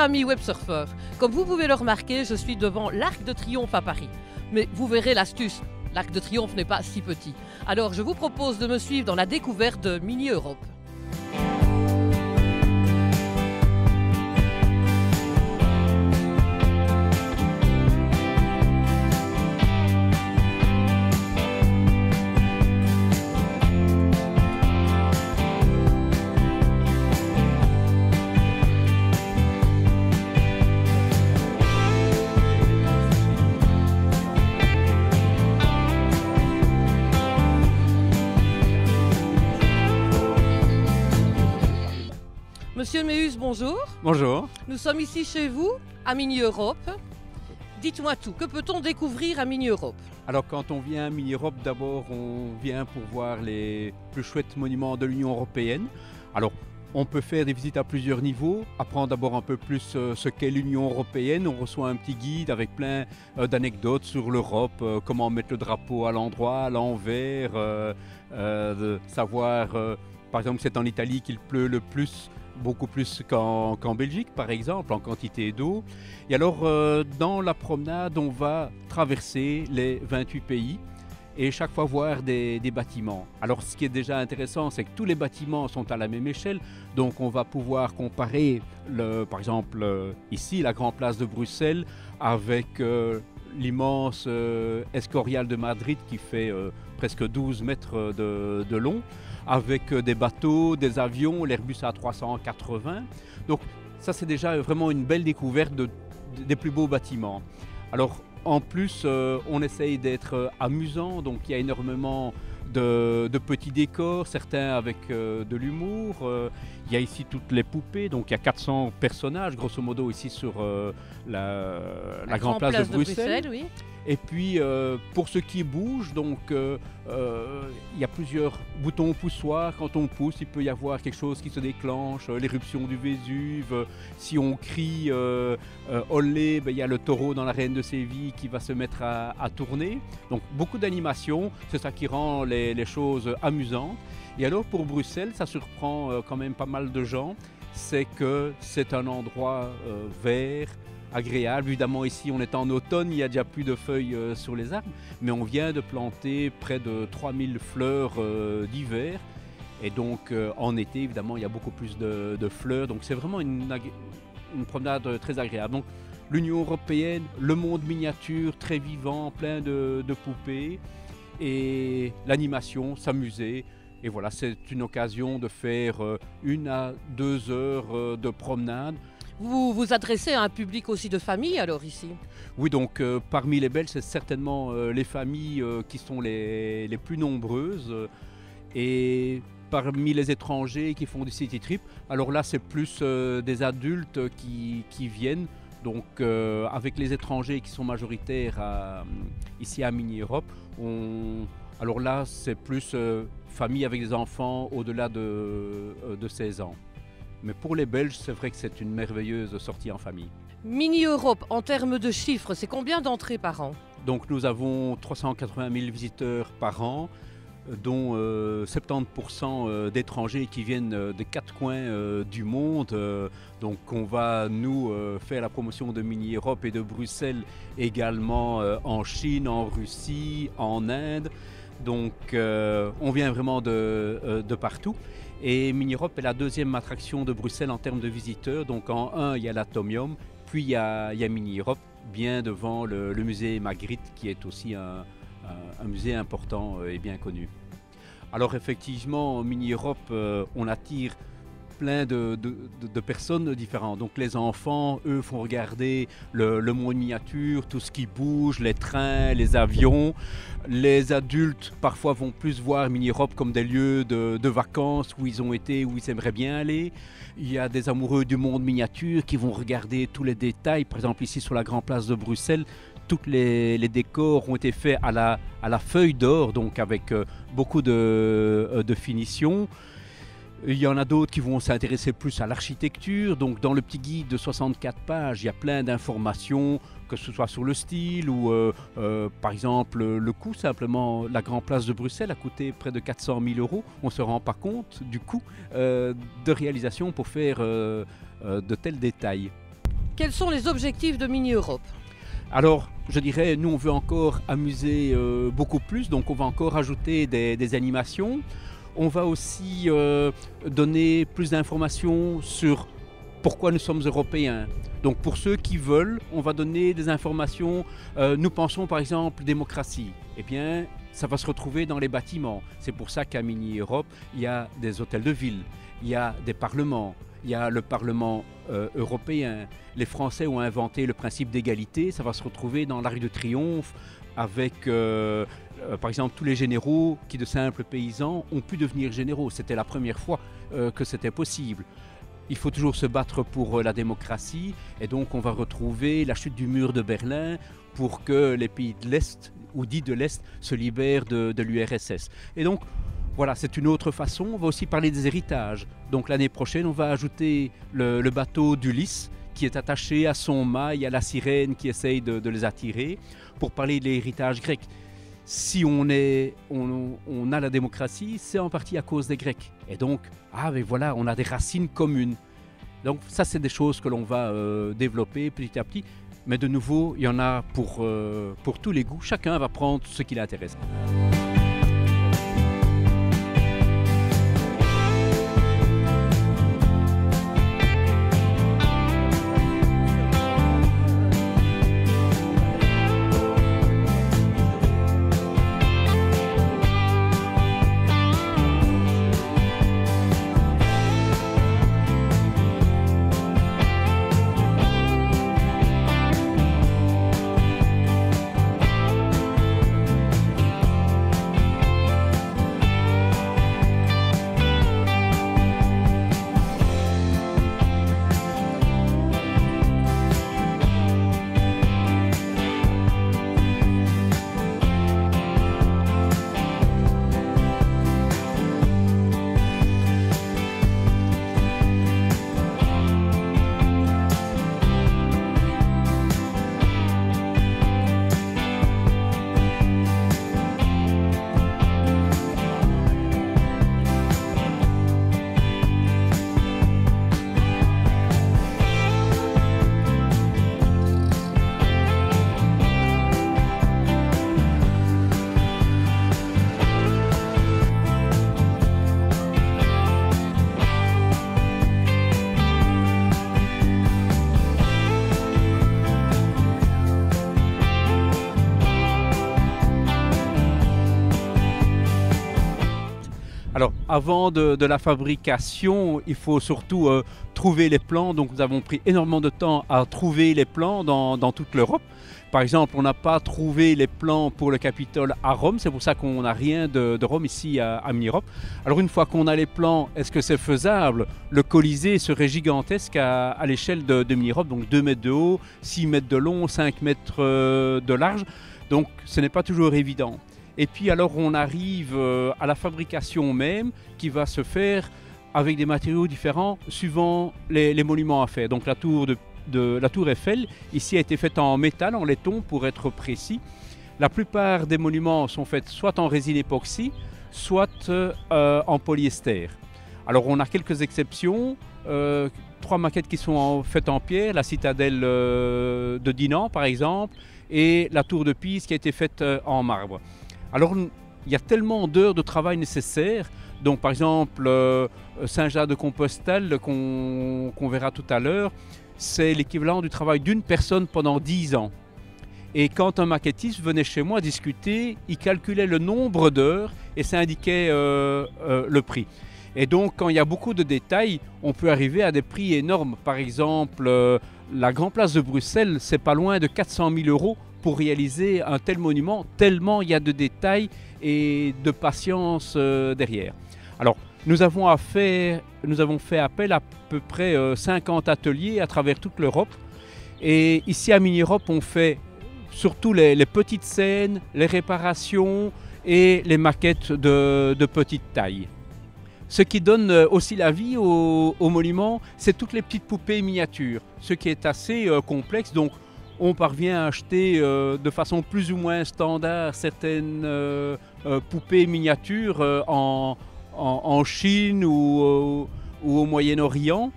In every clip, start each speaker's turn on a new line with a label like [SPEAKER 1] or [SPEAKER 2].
[SPEAKER 1] chers amis websurfeurs, comme vous pouvez le remarquer, je suis devant l'Arc de Triomphe à Paris. Mais vous verrez l'astuce, l'Arc de Triomphe n'est pas si petit. Alors je vous propose de me suivre dans la découverte de Mini Europe. Monsieur Méus, bonjour.
[SPEAKER 2] Bonjour.
[SPEAKER 1] Nous sommes ici chez vous, à Mini Europe. Dites-moi tout, que peut-on découvrir à Mini Europe?
[SPEAKER 2] Alors quand on vient à Mini Europe, d'abord on vient pour voir les plus chouettes monuments de l'Union européenne. Alors on peut faire des visites à plusieurs niveaux, apprendre d'abord un peu plus ce qu'est l'Union européenne. On reçoit un petit guide avec plein d'anecdotes sur l'Europe, comment mettre le drapeau à l'endroit, à l'envers, de savoir par exemple c'est en Italie qu'il pleut le plus, beaucoup plus qu'en Belgique par exemple, en quantité d'eau. Et alors dans la promenade, on va traverser les 28 pays et chaque fois voir des bâtiments. Alors ce qui est déjà intéressant, c'est que tous les bâtiments sont à la même échelle, donc on va pouvoir comparer par exemple ici la Grande Place de Bruxelles avec l'immense Escorial de Madrid qui fait presque 12 mètres de long, avec des bateaux, des avions, l'Airbus A380. Donc ça c'est déjà vraiment une belle découverte des plus beaux bâtiments. Alors en plus on essaye d'être amusant, donc il y a énormément de petits décors, certains avec de l'humour. Il y a ici toutes les poupées, donc il y a 400 personnages grosso modo ici sur la Grande Place de Bruxelles.
[SPEAKER 1] Oui.
[SPEAKER 2] Et puis pour ce qui bouge, donc il y a plusieurs boutons poussoirs. Quand on pousse, il peut y avoir quelque chose qui se déclenche, l'éruption du Vésuve. Si on crie olé, il y a le taureau dans l'arène de Séville qui va se mettre à tourner. Donc beaucoup d'animation, c'est ça qui rend les choses amusantes. Et alors pour Bruxelles, ça surprend quand même pas mal de gens, c'est que c'est un endroit vert, agréable. Évidemment ici on est en automne, il y a déjà plus de feuilles sur les arbres, mais on vient de planter près de 3000 fleurs d'hiver, et donc en été évidemment il y a beaucoup plus de fleurs, donc c'est vraiment une promenade très agréable. Donc l'Union européenne, le monde miniature très vivant, plein de poupées, et l'animation, s'amuser. Et voilà, c'est une occasion de faire 1 à 2 heures de promenade.
[SPEAKER 1] Vous vous adressez à un public aussi de famille alors ici?
[SPEAKER 2] Oui, donc parmi les Belges, c'est certainement les familles qui sont les plus nombreuses. Et parmi les étrangers qui font du city trip, alors là c'est plus des adultes qui viennent. Donc avec les étrangers qui sont majoritaires ici à Mini Europe, alors là c'est plus famille avec des enfants au-delà de 16 ans. Mais pour les Belges, c'est vrai que c'est une merveilleuse sortie en famille.
[SPEAKER 1] Mini Europe, en termes de chiffres, c'est combien d'entrées par an?
[SPEAKER 2] Donc nous avons 380 000 visiteurs par an, dont 70% d'étrangers qui viennent des 4 coins du monde. Donc on va nous faire la promotion de Mini Europe et de Bruxelles également en Chine, en Russie, en Inde. Donc on vient vraiment de partout. Et Mini Europe est la deuxième attraction de Bruxelles en termes de visiteurs. Donc en 1, il y a l'Atomium, puis il y a Mini Europe, bien devant le musée Magritte, qui est aussi un musée important et bien connu. Alors effectivement, Mini Europe, on attire plein de personnes différentes. Donc les enfants, eux, font regarder le monde miniature, tout ce qui bouge, les trains, les avions. Les adultes, parfois, vont plus voir Mini Europe comme des lieux de vacances où ils ont été, où ils aimeraient bien aller. Il y a des amoureux du monde miniature qui vont regarder tous les détails. Par exemple, ici sur la Grande Place de Bruxelles, tous les décors ont été faits à la feuille d'or, donc avec beaucoup de finition. Il y en a d'autres qui vont s'intéresser plus à l'architecture. Donc dans le petit guide de 64 pages, il y a plein d'informations, que ce soit sur le style ou par exemple le coût. Simplement, la Grande Place de Bruxelles a coûté près de 400 000 €. On ne se rend pas compte du coût de réalisation pour faire de tels détails.
[SPEAKER 1] quels sont les objectifs de Mini Europe?
[SPEAKER 2] Alors, je dirais, nous on veut encore amuser beaucoup plus, donc on va encore ajouter des animations. On va aussi donner plus d'informations sur pourquoi nous sommes européens. Donc pour ceux qui veulent, on va donner des informations. Nous pensons par exemple démocratie. Eh bien, ça va se retrouver dans les bâtiments. C'est pour ça qu'à Mini Europe, il y a des hôtels de ville, il y a des parlements, il y a le Parlement européen. Les Français ont inventé le principe d'égalité. Ça va se retrouver dans l'Arc de Triomphe avec, par exemple, tous les généraux qui, de simples paysans, ont pu devenir généraux. C'était la première fois que c'était possible. Il faut toujours se battre pour la démocratie et donc on va retrouver la chute du mur de Berlin pour que les pays de l'Est ou dits de l'Est se libèrent de l'URSS. Et donc voilà, c'est une autre façon. On va aussi parler des héritages. Donc l'année prochaine, on va ajouter le bateau d'Ulysse qui est attaché à son mât, il y a la sirène qui essaye de les attirer pour parler de l'héritage grec. Si on a la démocratie, c'est en partie à cause des Grecs. Et donc, mais voilà, on a des racines communes. Donc ça, c'est des choses que l'on va développer petit à petit. Mais de nouveau, il y en a pour tous les goûts. Chacun va prendre ce qui l'intéresse. Alors, avant de la fabrication, il faut surtout trouver les plans. Donc, nous avons pris énormément de temps à trouver les plans dans toute l'Europe. Par exemple, on n'a pas trouvé les plans pour le Capitole à Rome. C'est pour ça qu'on n'a rien de Rome ici à Mini Europe. Alors, une fois qu'on a les plans, est-ce que c'est faisable? Le Colisée serait gigantesque à l'échelle de Mini Europe. Donc, 2 mètres de haut, 6 mètres de long, 5 mètres de large. Donc, ce n'est pas toujours évident. Et puis alors on arrive à la fabrication même qui va se faire avec des matériaux différents suivant les monuments à faire. Donc la tour la tour Eiffel ici a été faite en métal, en laiton pour être précis. La plupart des monuments sont faits soit en résine époxy, soit en polyester. Alors on a quelques exceptions, 3 maquettes qui sont faites en pierre, la citadelle de Dinan par exemple, et la tour de Pise qui a été faite en marbre. Alors, il y a tellement d'heures de travail nécessaires. Donc, par exemple, Saint-Jacques-de-Compostelle, qu'on verra tout à l'heure, c'est l'équivalent du travail d'une personne pendant 10 ans. Et quand un maquettiste venait chez moi discuter, il calculait le nombre d'heures et ça indiquait le prix. Et donc, quand il y a beaucoup de détails, on peut arriver à des prix énormes. Par exemple, la Grand Place de Bruxelles, c'est pas loin de 400 000 € pour réaliser un tel monument, tellement il y a de détails et de patience derrière. Alors, nous avons fait appel à peu près 50 ateliers à travers toute l'Europe. Et ici à Mini Europe, on fait surtout les petites scènes, les réparations et les maquettes de petite taille. Ce qui donne aussi la vie au monument, c'est toutes les petites poupées miniatures, ce qui est assez complexe. Donc, on parvient à acheter de façon plus ou moins standard certaines poupées miniatures en Chine ou au Moyen-Orient.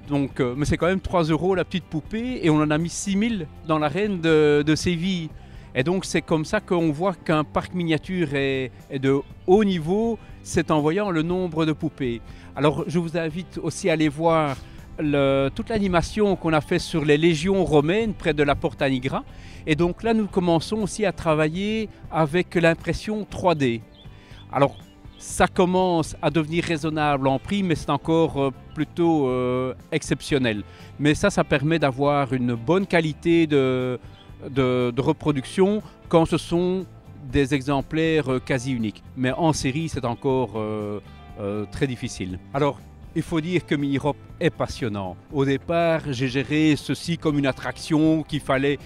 [SPEAKER 2] Donc, mais c'est quand même 3 € la petite poupée et on en a mis 6000 dans l'arène de Séville. Et donc c'est comme ça qu'on voit qu'un parc miniature est de haut niveau, c'est en voyant le nombre de poupées. Alors je vous invite aussi à aller voir toute l'animation qu'on a fait sur les légions romaines près de la Porta Nigra. Et donc là nous commençons aussi à travailler avec l'impression 3D. Alors ça commence à devenir raisonnable en prix, mais c'est encore plutôt exceptionnel. Mais ça permet d'avoir une bonne qualité de reproduction quand ce sont des exemplaires quasi uniques. Mais en série, c'est encore très difficile. Alors, il faut dire que Mini-Europe est passionnant. Au départ, j'ai géré ceci comme une attraction qu'il fallait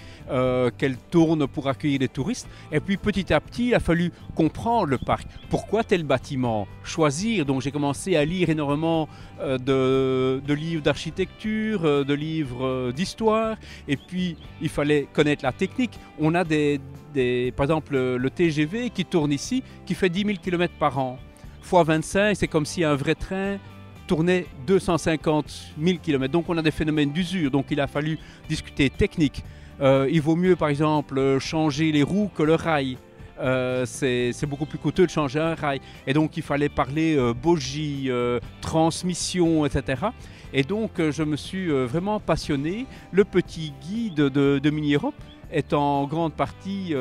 [SPEAKER 2] qu'elle tourne pour accueillir les touristes. Et puis petit à petit, il a fallu comprendre le parc. Pourquoi tel bâtiment? Choisir. Donc j'ai commencé à lire énormément de livres d'architecture, de livres d'histoire. Et puis il fallait connaître la technique. On a par exemple le TGV qui tourne ici, qui fait 10 000 km par an. Fois 25, c'est comme si un vrai train tournait 250 000 km. Donc on a des phénomènes d'usure, donc il a fallu discuter technique. Il vaut mieux par exemple changer les roues que le rail. C'est beaucoup plus coûteux de changer un rail. Et donc il fallait parler bogie, transmission, etc. Et donc je me suis vraiment passionné. Le petit guide de Mini-Europe est en grande partie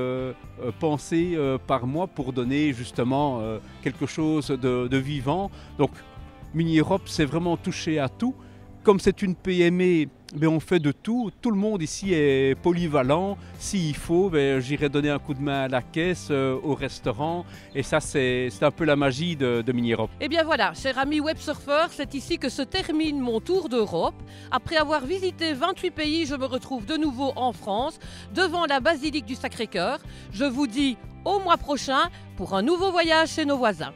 [SPEAKER 2] pensé par moi pour donner justement quelque chose de vivant. Donc Mini-Europe, c'est vraiment touché à tout. Comme c'est une PME, on fait de tout. Tout le monde ici est polyvalent. S'il faut, j'irai donner un coup de main à la caisse, au restaurant. Et ça, c'est un peu la magie de Mini-Europe.
[SPEAKER 1] Et bien voilà, chers amis websurfeurs, c'est ici que se termine mon tour d'Europe. Après avoir visité 28 pays, je me retrouve de nouveau en France, devant la basilique du Sacré-Cœur. Je vous dis au mois prochain pour un nouveau voyage chez nos voisins.